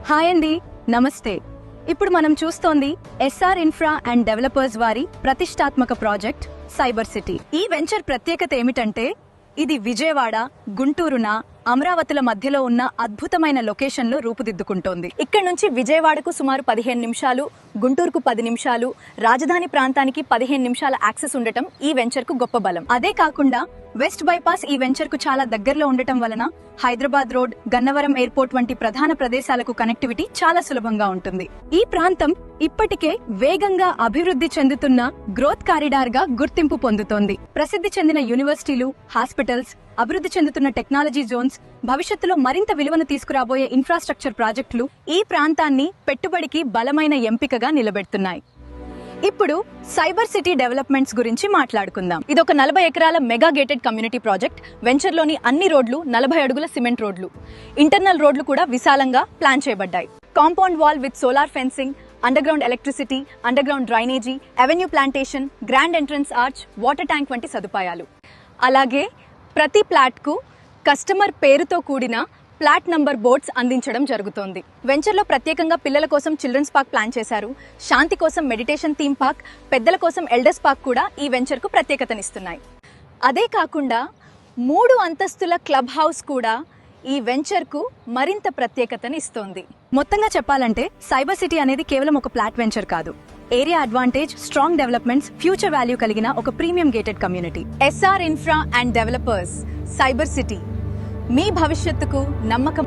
Hi అండి, నమస్తే. ఇప్పుడు మనం చూస్తోంది ఎస్ఆర్ ఇన్ఫ్రా అండ్ డెవలపర్స్ వారి ప్రతిష్టాత్మక ప్రాజెక్ట్ సైబర్ సిటీ. ఈ వెంచర్ ప్రత్యేకత ఏమిటంటే ఇది విజయవాడ, గుంటూరున, అమరావతిల మధ్యలో ఉన్న అద్భుతమైన లొకేషన్ లో రూపుదిద్దుకుంటోంది. ఇక్కడ నుంచి విజయవాడకు సుమారు 15 నిమిషాలు, గుంటూరుకు 10 నిమిషాలు, రాజధాని ప్రాంతానికి 15 నిమిషాల యాక్సెస్ ఉండటం ఈ వెంచర్ కు గొప్ప బలం. అదే కాకుండా వెస్ట్ బైపాస్ ఈ వెంచర్ కు చాలా దగ్గరలో ఉండటం వలన హైదరాబాద్ రోడ్, గన్నవరం ఎయిర్పోర్ట్ వంటి ప్రధాన ప్రదేశాలకు కనెక్టివిటీ చాలా సులభంగా ఉంటుంది. ఈ ప్రాంతం ఇప్పటికే వేగంగా అభివృద్ధి చెందుతున్న గ్రోత్ కారిడార్ గా గుర్తింపు పొందుతోంది. ప్రసిద్ధి చెందిన యూనివర్సిటీలు, హాస్పిటల్స్, అభివృద్ధి చెందుతున్న టెక్నాలజీ జోన్స్, భవిష్యత్తులో మరింత విలువను తీసుకురాబోయే ఇన్ఫ్రాస్ట్రక్చర్ ప్రాజెక్టులు ఈ ప్రాంతాన్ని పెట్టుబడికి బలమైన ఎంపికగా నిలబెడుతున్నాయి. ఇప్పుడు సైబర్ సిటీ డెవలప్మెంట్స్ గురించి మాట్లాడుకుందాం. ఇది ఒక 40 ఎకరాల మెగా గేటెడ్ కమ్యూనిటీ ప్రాజెక్ట్. వెంచర్లోని అన్ని రోడ్లు 40 అడుగుల సిమెంట్ రోడ్లు. ఇంటర్నల్ రోడ్లు కూడా విశాలంగా ప్లాన్ చేయబడ్డాయి. Compound wall with solar fencing, underground electricity, underground drainage, avenue plantation, grand entrance arch, water tank వంటి సదుపాయాలు. అలాగే ప్రతి ప్లాట్ కు కస్టమర్ పేరుతో కూడిన ప్లాట్ నంబర్ బోర్డ్స్ అందించడం జరుగుతోంది. వెంచర్లో ప్రత్యేకంగా పిల్లల కోసం చిల్డ్రన్స్ పార్క్ ప్లాన్ చేశారు. శాంతి కోసం మెడిటేషన్ థీమ్ పార్క్, పెద్దల కోసం ఎల్డర్స్ పార్క్ కూడా ఈ వెంచర్ కు ప్రత్యేకతనిస్తున్నాయి. అదే కాకుండా 3 అంతస్తుల క్లబ్ హౌస్ కూడా ఈ వెంచర్ కు మరింత ప్రత్యేకతనిస్తోంది. మొత్తంగా చెప్పాలంటే సైబర్ సిటీ అనేది కేవలం ఒక ఫ్లాట్ వెంచర్ కాదు. Area advantage, strong developments, future value కలిగిన ఒక premium gated community. SR infra and developers, cyber city, మీ భవిష్యత్తుకు నమ్మకం.